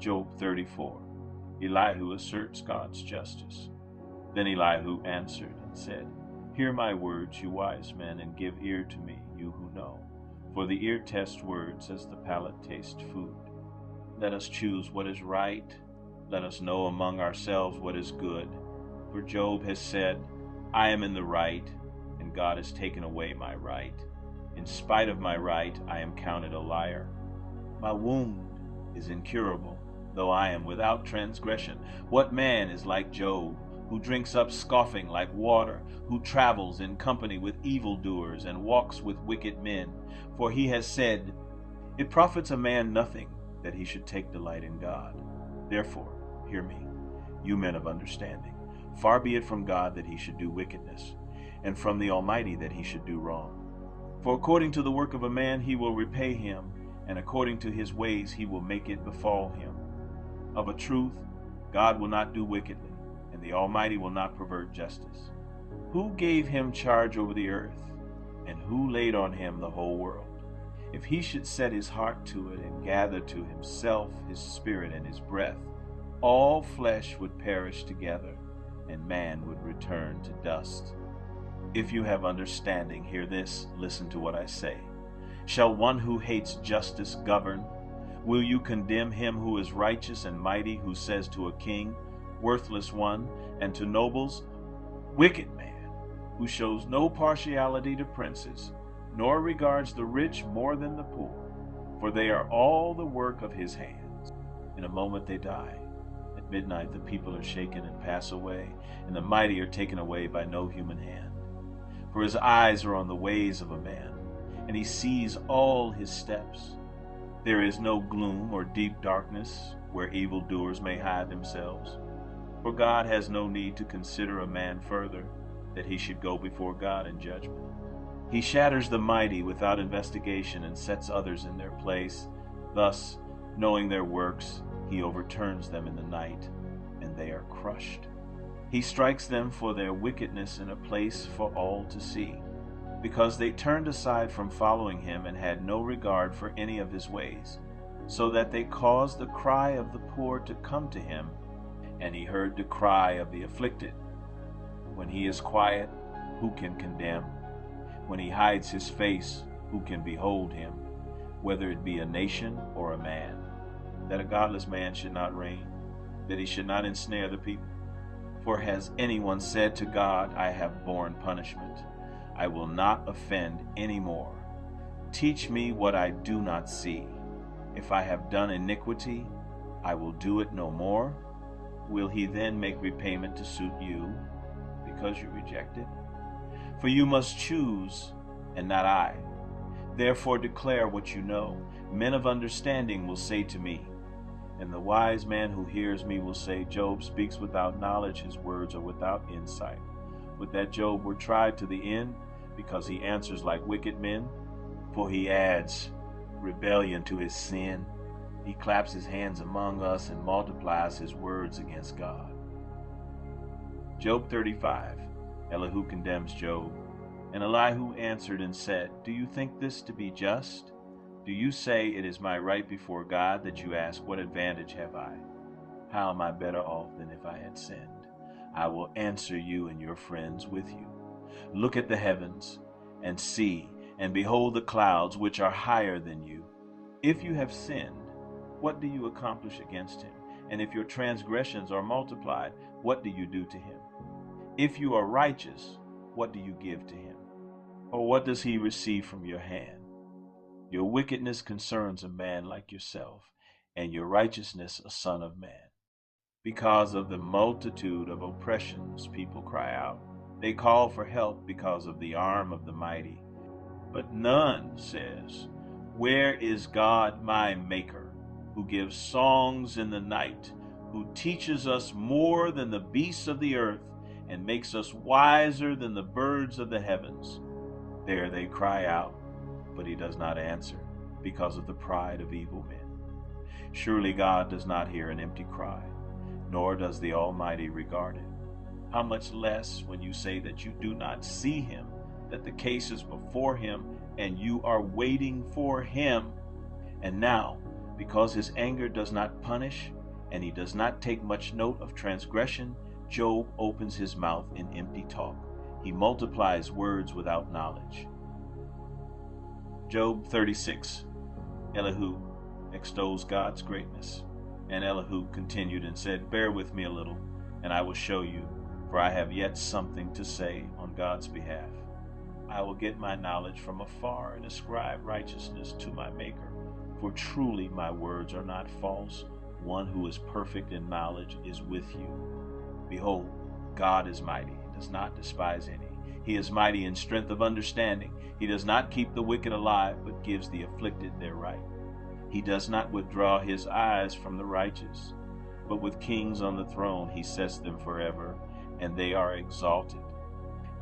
Job 34. Elihu asserts God's justice. Then Elihu answered and said, Hear my words, you wise men, and give ear to me, you who know. For the ear tests words as the palate tastes food. Let us choose what is right. Let us know among ourselves what is good. For Job has said, I am in the right, and God has taken away my right. In spite of my right, I am counted a liar. My wound is incurable, though I am without transgression. What man is like Job, who drinks up scoffing like water, who travels in company with evildoers and walks with wicked men? For he has said, It profits a man nothing that he should take delight in God. Therefore, hear me, you men of understanding. Far be it from God that he should do wickedness, and from the Almighty that he should do wrong. For according to the work of a man he will repay him, and according to his ways he will make it befall him. Of a truth, God will not do wickedly, and the Almighty will not pervert justice. Who gave him charge over the earth, and who laid on him the whole world? If he should set his heart to it and gather to himself his spirit and his breath, all flesh would perish together, and man would return to dust. If you have understanding, hear this, listen to what I say. Shall one who hates justice govern? Will you condemn him who is righteous and mighty, who says to a king, worthless one, and to nobles, wicked man, who shows no partiality to princes, nor regards the rich more than the poor, for they are all the work of his hands. In a moment they die. At midnight the people are shaken and pass away, and the mighty are taken away by no human hand. For his eyes are on the ways of a man, and he sees all his steps. There is no gloom or deep darkness where evildoers may hide themselves. For God has no need to consider a man further, that he should go before God in judgment. He shatters the mighty without investigation and sets others in their place. Thus, knowing their works, he overturns them in the night, and they are crushed. He strikes them for their wickedness in a place for all to see, because they turned aside from following him and had no regard for any of his ways, so that they caused the cry of the poor to come to him, and he heard the cry of the afflicted. When he is quiet, who can condemn? When he hides his face, who can behold him? Whether it be a nation or a man, that a godless man should not reign, that he should not ensnare the people. For has anyone said to God, I have borne punishment, I will not offend any more. Teach me what I do not see. If I have done iniquity, I will do it no more. Will he then make repayment to suit you, because you reject it? For you must choose, and not I. Therefore declare what you know. Men of understanding will say to me, and the wise man who hears me will say, Job speaks without knowledge, his words are without insight. Would that Job were tried to the end, because he answers like wicked men. For he adds rebellion to his sin. He claps his hands among us and multiplies his words against God. Job 35. Elihu condemns Job. And Elihu answered and said, Do you think this to be just? Do you say it is my right before God that you ask, what advantage have I? How am I better off than if I had sinned? I will answer you and your friends with you. Look at the heavens and see, and behold the clouds which are higher than you. If you have sinned, what do you accomplish against him? And if your transgressions are multiplied, what do you do to him? If you are righteous, what do you give to him? Or what does he receive from your hand? Your wickedness concerns a man like yourself, and your righteousness a son of man. Because of the multitude of oppressions, people cry out. They call for help because of the arm of the mighty. But none says, Where is God my Maker, who gives songs in the night, who teaches us more than the beasts of the earth, and makes us wiser than the birds of the heavens? There they cry out, but he does not answer, because of the pride of evil men. Surely God does not hear an empty cry, nor does the Almighty regard it. How much less when you say that you do not see him, that the case is before him, and you are waiting for him. And now, Because his anger does not punish, and he does not take much note of transgression, Job opens his mouth in empty talk. He multiplies words without knowledge. Job 36. Elihu extols God's greatness. And Elihu continued and said, "Bear with me a little, and I will show you, for I have yet something to say on God's behalf. I will get my knowledge from afar and ascribe righteousness to my Maker. For truly my words are not false. One who is perfect in knowledge is with you. Behold, God is mighty, and does not despise any. He is mighty in strength of understanding. He does not keep the wicked alive, but gives the afflicted their right. He does not withdraw his eyes from the righteous, but with kings on the throne he sets them forever, and they are exalted.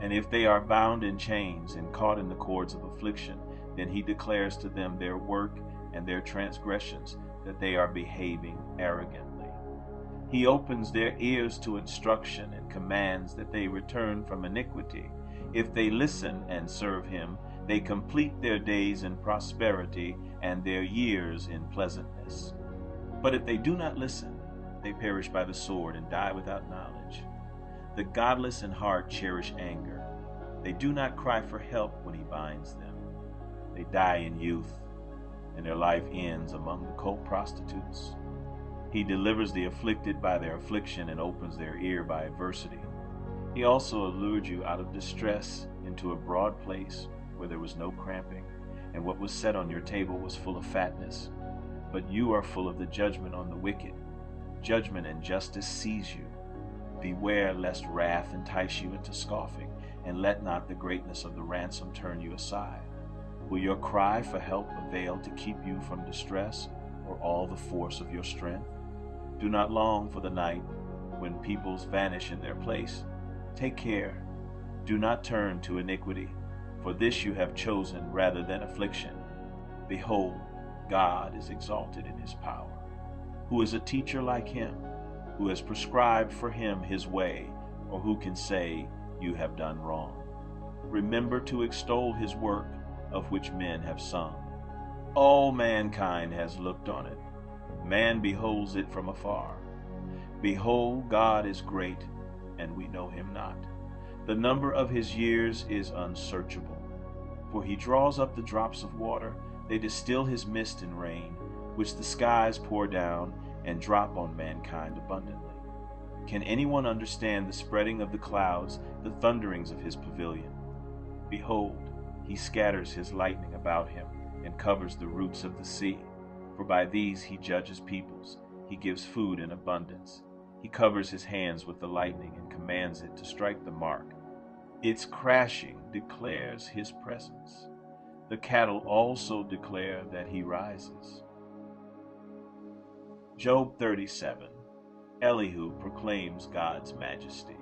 And if they are bound in chains and caught in the cords of affliction, then he declares to them their work and their transgressions, that they are behaving arrogantly. He opens their ears to instruction and commands that they return from iniquity. If they listen and serve him, they complete their days in prosperity and their years in pleasantness. But if they do not listen, they perish by the sword and die without knowledge. The godless in heart cherish anger. They do not cry for help when he binds them. They die in youth, and their life ends among the cult prostitutes. He delivers the afflicted by their affliction and opens their ear by adversity. He also allured you out of distress into a broad place where there was no cramping, and what was set on your table was full of fatness. But you are full of the judgment on the wicked. Judgment and justice seize you. Beware lest wrath entice you into scoffing, and let not the greatness of the ransom turn you aside. Will your cry for help avail to keep you from distress, or all the force of your strength? Do not long for the night, when peoples vanish in their place. Take care, do not turn to iniquity, for this you have chosen rather than affliction. Behold, God is exalted in his power. Who is a teacher like him? Who has prescribed for him his way, or who can say, you have done wrong? Remember to extol his work, of which men have sung. All mankind has looked on it. Man beholds it from afar. Behold, God is great, and we know him not. The number of his years is unsearchable. For he draws up the drops of water, they distill his mist and rain, which the skies pour down and drop on mankind abundantly. Can anyone understand the spreading of the clouds, the thunderings of his pavilion? Behold, he scatters his lightning about him, and covers the roots of the sea. For by these he judges peoples. He gives food in abundance. He covers his hands with the lightning, and commands it to strike the mark. Its crashing declares his presence. The cattle also declare that he rises. Job 37. Elihu proclaims God's majesty.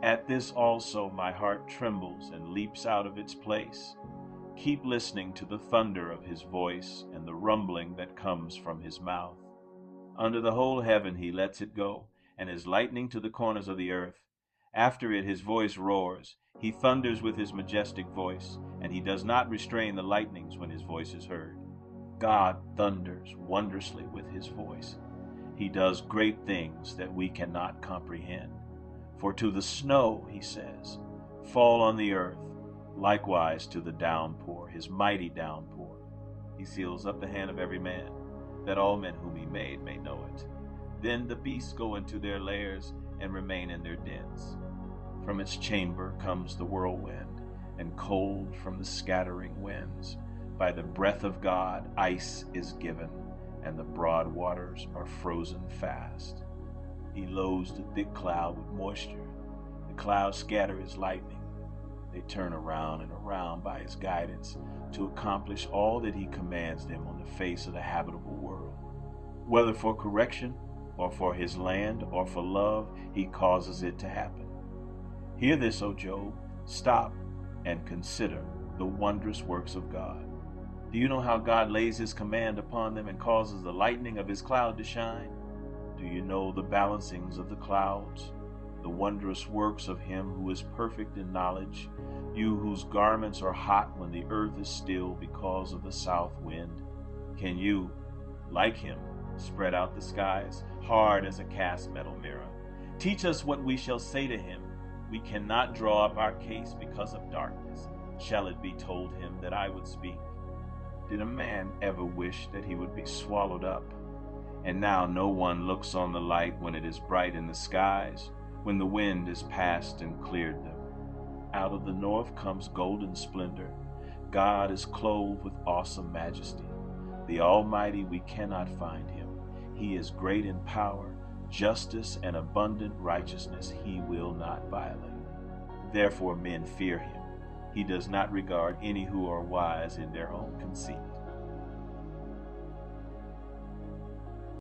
At this also my heart trembles and leaps out of its place. Keep listening to the thunder of his voice and the rumbling that comes from his mouth. Under the whole heaven he lets it go, and is lightning to the corners of the earth. After it his voice roars. He thunders with his majestic voice, and he does not restrain the lightnings when his voice is heard. God thunders wondrously with his voice. He does great things that we cannot comprehend. For to the snow, he says, fall on the earth, likewise to the downpour, his mighty downpour. He seals up the hand of every man, that all men whom he made may know it. Then the beasts go into their lairs and remain in their dens. From its chamber comes the whirlwind, and cold from the scattering winds. By the breath of God ice is given, and the broad waters are frozen fast. He loads the thick cloud with moisture. The clouds scatter his lightning. They turn around and around by his guidance to accomplish all that he commands them on the face of the habitable world. Whether for correction, or for his land, or for love, he causes it to happen. Hear this, O Job. Stop and consider the wondrous works of God. Do you know how God lays his command upon them and causes the lightning of his cloud to shine? Do you know the balancings of the clouds, the wondrous works of him who is perfect in knowledge, you whose garments are hot when the earth is still because of the south wind? Can you, like him, spread out the skies, hard as a cast metal mirror. Teach us what we shall say to him. We cannot draw up our case because of darkness. Shall it be told him that I would speak? Did a man ever wish that he would be swallowed up? And now no one looks on the light when it is bright in the skies, when the wind is past and cleared them. Out of the north comes golden splendor. God is clothed with awesome majesty. The Almighty, we cannot find him. He is great in power, justice, and abundant righteousness he will not violate. Therefore men fear him. He does not regard any who are wise in their own conceit.